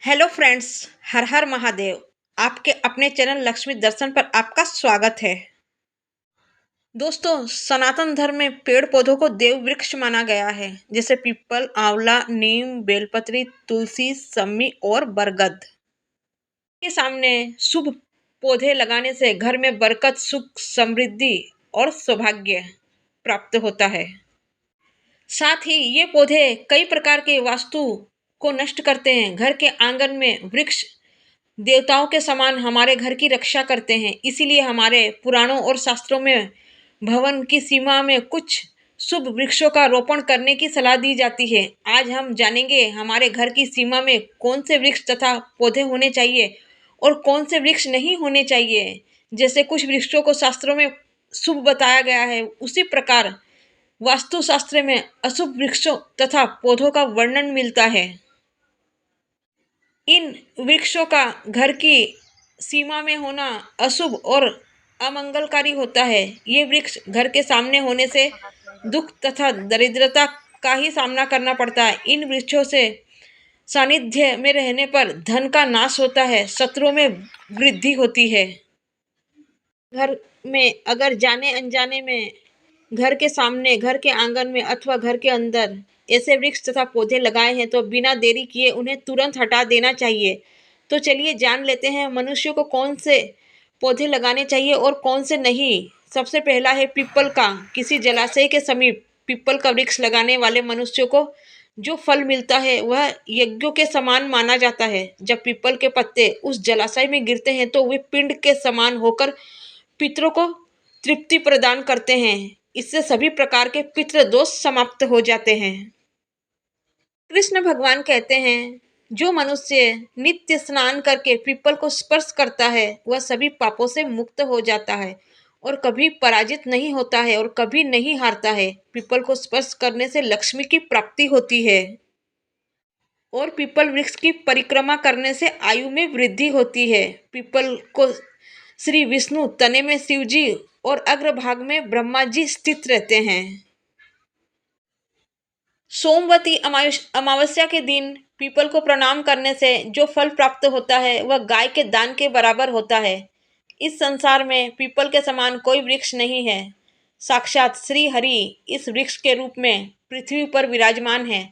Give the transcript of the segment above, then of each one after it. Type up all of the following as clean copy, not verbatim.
Hello friends. हर हर महादेव। आपके अपने चैनल लक्ष्मी दर्शन पर आपका स्वागत है। दोस्तों, सनातन धर्म में पेड़ पौधों को देव वृक्ष माना गया है, जैसे पीपल, आंवला, नीम, बेलपत्री, तुलसी, सम्मी और बरगद के सामने शुभ पौधे लगाने से घर में बरकत, सुख, समृद्धि और सौभाग्य प्राप्त होता है। साथ ही ये पौधे कई प्रकार के वास्तु को नष्ट करते हैं। घर के आंगन में वृक्ष देवताओं के समान हमारे घर की रक्षा करते हैं। इसीलिए हमारे पुराणों और शास्त्रों में भवन की सीमा में कुछ शुभ वृक्षों का रोपण करने की सलाह दी जाती है। आज हम जानेंगे हमारे घर की सीमा में कौन से वृक्ष तथा पौधे होने चाहिए और कौन से वृक्ष नहीं होने चाहिए। जैसे कुछ वृक्षों को शास्त्रों में शुभ बताया गया है, उसी प्रकार वास्तुशास्त्र में अशुभ वृक्षों तथा पौधों का वर्णन मिलता है। इन वृक्षों का घर की सीमा में होना अशुभ और अमंगलकारी होता है। ये वृक्ष घर के सामने होने से दुख तथा दरिद्रता का ही सामना करना पड़ता है। इन वृक्षों से सानिध्य में रहने पर धन का नाश होता है, शत्रुओं में वृद्धि होती है। घर में अगर जाने अनजाने में घर के सामने, घर के आंगन में अथवा घर के अंदर ऐसे वृक्ष तथा पौधे लगाए हैं तो बिना देरी किए उन्हें तुरंत हटा देना चाहिए। तो चलिए जान लेते हैं मनुष्य को कौन से पौधे लगाने चाहिए और कौन से नहीं। सबसे पहला है पीपल का। किसी जलाशय के समीप पीपल का वृक्ष लगाने वाले मनुष्य को जो फल मिलता है वह यज्ञों के समान माना जाता है। जब पीपल के पत्ते उस जलाशय में गिरते हैं तो वे पिंड के समान होकर पितरों को तृप्ति प्रदान करते हैं। इससे सभी प्रकार के पितृ दोष समाप्त हो जाते हैं। कृष्ण भगवान कहते हैं, जो मनुष्य नित्य स्नान करके पीपल को स्पर्श करता है वह सभी पापों से मुक्त हो जाता है और कभी पराजित नहीं होता है और कभी नहीं हारता है। पीपल को स्पर्श करने से लक्ष्मी की प्राप्ति होती है और पीपल वृक्ष की परिक्रमा करने से आयु में वृद्धि होती है। पीपल को श्री विष्णु, तने में शिव जी और अग्रभाग में ब्रह्मा जी स्थित रहते हैं। सोमवती अमावस्या के दिन पीपल को प्रणाम करने से जो फल प्राप्त होता है वह गाय के दान के बराबर होता है। इस संसार में पीपल के समान कोई वृक्ष नहीं है। साक्षात श्री हरि इस वृक्ष के रूप में पृथ्वी पर विराजमान है।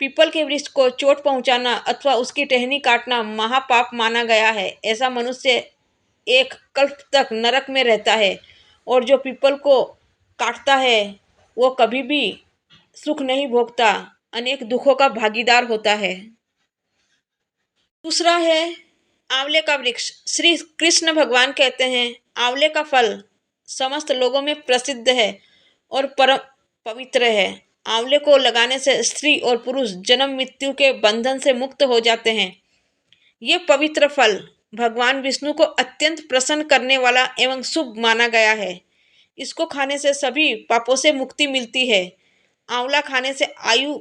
पीपल के वृक्ष को चोट पहुंचाना अथवा उसकी टहनी काटना महापाप माना गया है। ऐसा मनुष्य एक कल्प तक नरक में रहता है और जो पीपल को काटता है वो कभी भी सुख नहीं भोगता, अनेक दुखों का भागीदार होता है। दूसरा है आंवले का वृक्ष। श्री कृष्ण भगवान कहते हैं, आंवले का फल समस्त लोगों में प्रसिद्ध है और परम पवित्र है। आंवले को लगाने से स्त्री और पुरुष जन्म मृत्यु के बंधन से मुक्त हो जाते हैं। ये पवित्र फल भगवान विष्णु को अत्यंत प्रसन्न करने वाला एवं शुभ माना गया है। इसको खाने से सभी पापों से मुक्ति मिलती है। आंवला खाने से आयु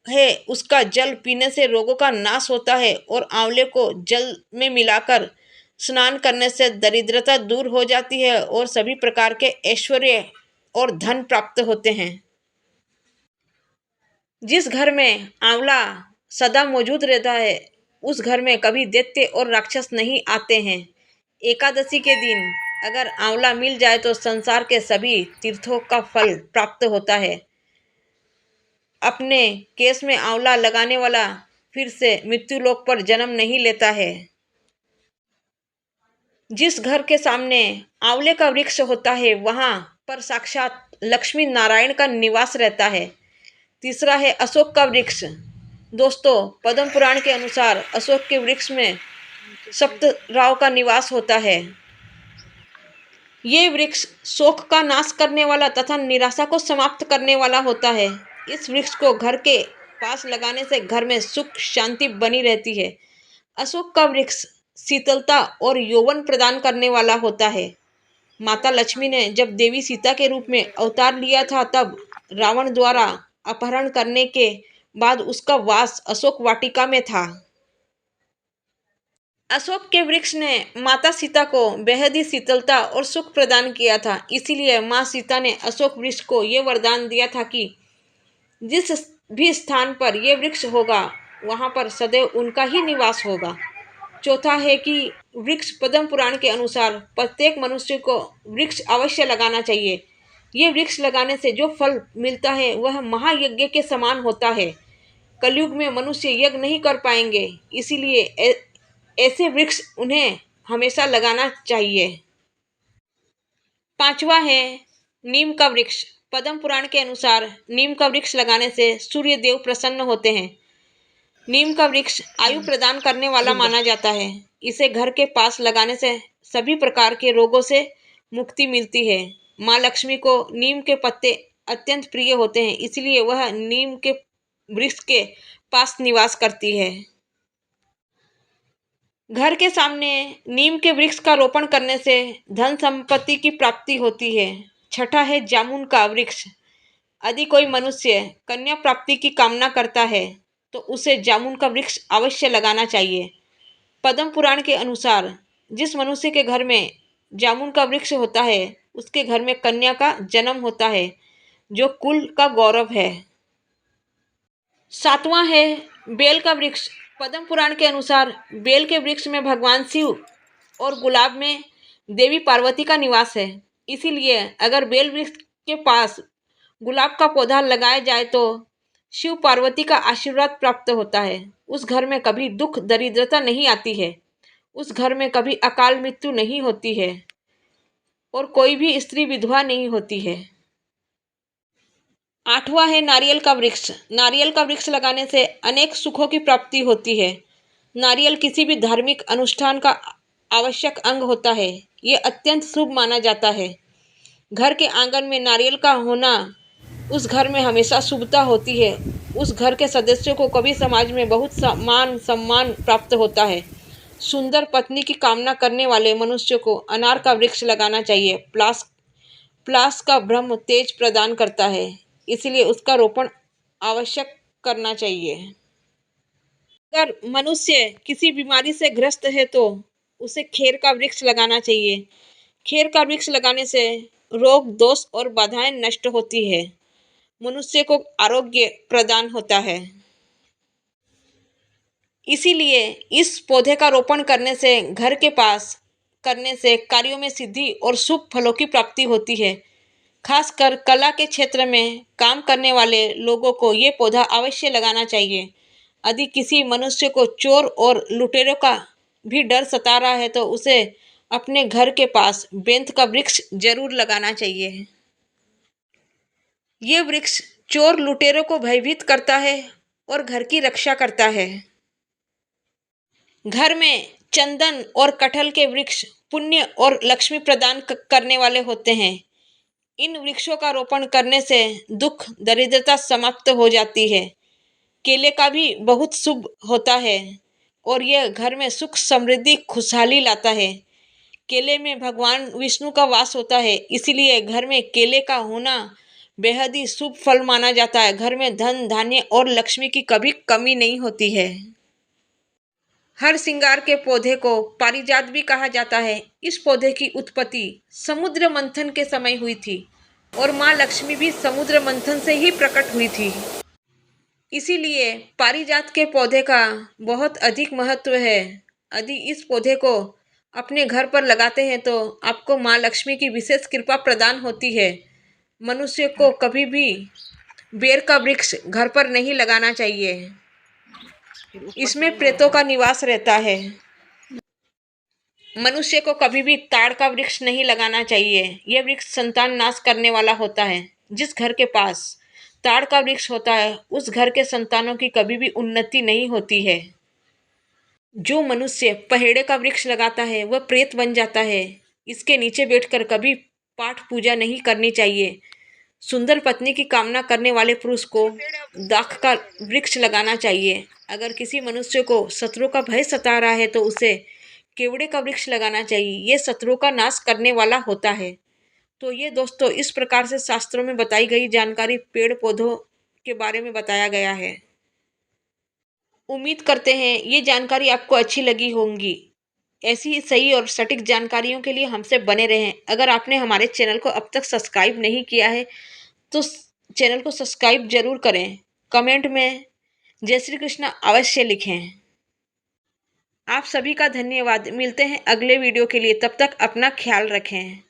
है, उसका जल पीने से रोगों का नाश होता है और आंवले को जल में मिलाकर स्नान करने से दरिद्रता दूर हो जाती है और सभी प्रकार के ऐश्वर्य और धन प्राप्त होते हैं। जिस घर में आंवला सदा मौजूद रहता है उस घर में कभी दैत्य और राक्षस नहीं आते हैं। एकादशी के दिन अगर आंवला मिल जाए तो संसार के सभी तीर्थों का फल प्राप्त होता है। अपने केस में आंवला लगाने वाला फिर से मृत्यु लोक पर जन्म नहीं लेता है। जिस घर के सामने आंवले का वृक्ष होता है वहां पर साक्षात लक्ष्मी नारायण का निवास रहता है। तीसरा है अशोक का वृक्ष। दोस्तों, पद्म पुराण के अनुसार अशोक के वृक्ष में सप्तराव का निवास होता है। ये वृक्ष शोक का नाश करने वाला तथा निराशा को समाप्त करने वाला होता है। इस वृक्ष को घर के पास लगाने से घर में सुख शांति बनी रहती है। अशोक का वृक्ष शीतलता और यौवन प्रदान करने वाला होता है। माता लक्ष्मी ने जब देवी सीता के रूप में अवतार लिया था तब रावण द्वारा अपहरण करने के बाद उसका वास अशोक वाटिका में था। अशोक के वृक्ष ने माता सीता को बेहद ही शीतलता और सुख प्रदान किया था। इसीलिए माँ सीता ने अशोक वृक्ष को ये वरदान दिया था कि जिस भी स्थान पर यह वृक्ष होगा वहाँ पर सदैव उनका ही निवास होगा। चौथा है कि वृक्ष पद्म पुराण के अनुसार प्रत्येक मनुष्य को वृक्ष अवश्य लगाना चाहिए। ये वृक्ष लगाने से जो फल मिलता है वह महायज्ञ के समान होता है। कलयुग में मनुष्य यज्ञ नहीं कर पाएंगे, इसीलिए ऐसे वृक्ष उन्हें हमेशा लगाना चाहिए। पांचवा है नीम का वृक्ष। पद्म पुराण के अनुसार नीम का वृक्ष लगाने से सूर्य देव प्रसन्न होते हैं। नीम का वृक्ष आयु प्रदान करने वाला माना जाता है। इसे घर के पास लगाने से सभी प्रकार के रोगों से मुक्ति मिलती है। माँ लक्ष्मी को नीम के पत्ते अत्यंत प्रिय होते हैं, इसलिए वह नीम के वृक्ष के पास निवास करती है। घर के सामने नीम के वृक्ष का रोपण करने से धन संपत्ति की प्राप्ति होती है। छठा है जामुन का वृक्ष। यदि कोई मनुष्य कन्या प्राप्ति की कामना करता है तो उसे जामुन का वृक्ष अवश्य लगाना चाहिए। पद्म पुराण के अनुसार जिस मनुष्य के घर में जामुन का वृक्ष होता है उसके घर में कन्या का जन्म होता है, जो कुल का गौरव है। सातवां है बेल का वृक्ष। पद्म पुराण के अनुसार बेल के वृक्ष में भगवान शिव और गुलाब में देवी पार्वती का निवास है। इसीलिए अगर बेल वृक्ष के पास गुलाब का पौधा लगाया जाए तो शिव पार्वती का आशीर्वाद प्राप्त होता है। उस घर में कभी दुख दरिद्रता नहीं आती है, उस घर में कभी अकाल मृत्यु नहीं होती है और कोई भी स्त्री विधवा नहीं होती है। आठवां है नारियल का वृक्ष। नारियल का वृक्ष लगाने से अनेक सुखों की प्राप्ति होती है। नारियल किसी भी धार्मिक अनुष्ठान का आवश्यक अंग होता है। ये अत्यंत शुभ माना जाता है। घर के आंगन में नारियल का होना उस घर में हमेशा शुभता होती है। उस घर के सदस्यों को कभी समाज में बहुत मान सम्मान प्राप्त होता है। सुंदर पत्नी की कामना करने वाले मनुष्य को अनार का वृक्ष लगाना चाहिए। प्लास का ब्रह्म तेज प्रदान करता है, इसलिए उसका रोपण आवश्यक करना चाहिए। अगर मनुष्य किसी बीमारी से ग्रस्त है तो उसे खेर का वृक्ष लगाना चाहिए। खेर का वृक्ष लगाने से रोग दोष और बाधाएं नष्ट होती है, मनुष्य को आरोग्य प्रदान होता है। इसीलिए इस पौधे का रोपण करने से घर के पास करने से कार्यों में सिद्धि और शुभ फलों की प्राप्ति होती है। खासकर कला के क्षेत्र में काम करने वाले लोगों को ये पौधा अवश्य लगाना चाहिए। यदि किसी मनुष्य को चोर और लुटेरों का भी डर सता रहा है तो उसे अपने घर के पास बेंत का वृक्ष जरूर लगाना चाहिए। ये वृक्ष चोर लुटेरों को भयभीत करता है और घर की रक्षा करता है। घर में चंदन और कटहल के वृक्ष पुण्य और लक्ष्मी प्रदान करने वाले होते हैं। इन वृक्षों का रोपण करने से दुख दरिद्रता समाप्त हो जाती है। केले का भी बहुत शुभ होता है और यह घर में सुख समृद्धि खुशहाली लाता है। केले में भगवान विष्णु का वास होता है, इसीलिए घर में केले का होना बेहद ही शुभ फल माना जाता है। घर में धन धान्य और लक्ष्मी की कभी कमी नहीं होती है। हर श्रृंगार के पौधे को पारिजात भी कहा जाता है। इस पौधे की उत्पत्ति समुद्र मंथन के समय हुई थी और माँ लक्ष्मी भी समुद्र मंथन से ही प्रकट हुई थी। इसीलिए पारिजात के पौधे का बहुत अधिक महत्व है। यदि इस पौधे को अपने घर पर लगाते हैं तो आपको माँ लक्ष्मी की विशेष कृपा प्रदान होती है। मनुष्य को कभी भी बेर का वृक्ष घर पर नहीं लगाना चाहिए, इसमें प्रेतों का निवास रहता है। मनुष्य को कभी भी ताड़ का वृक्ष नहीं लगाना चाहिए। यह वृक्ष संतान नाश करने वाला होता है। जिस घर के पास ताड़ का वृक्ष होता है उस घर के संतानों की कभी भी उन्नति नहीं होती है। जो मनुष्य पहेड़े का वृक्ष लगाता है वह प्रेत बन जाता है। इसके नीचे बैठकर कभी पाठ पूजा नहीं करनी चाहिए। सुंदर पत्नी की कामना करने वाले पुरुष को दाख का वृक्ष लगाना चाहिए। अगर किसी मनुष्य को शत्रुओं का भय सता रहा है तो उसे केवड़े का वृक्ष लगाना चाहिए। ये शत्रुओं का नाश करने वाला होता है। तो ये दोस्तों इस प्रकार से शास्त्रों में बताई गई जानकारी पेड़ पौधों के बारे में बताया गया है। उम्मीद करते हैं ये जानकारी आपको अच्छी लगी होंगी। ऐसी ही सही और सटीक जानकारियों के लिए हमसे बने रहें। अगर आपने हमारे चैनल को अब तक सब्सक्राइब नहीं किया है तो चैनल को सब्सक्राइब जरूर करें। कमेंट में जय श्री कृष्ण अवश्य लिखें। आप सभी का धन्यवाद। मिलते हैं अगले वीडियो के लिए, तब तक अपना ख्याल रखें।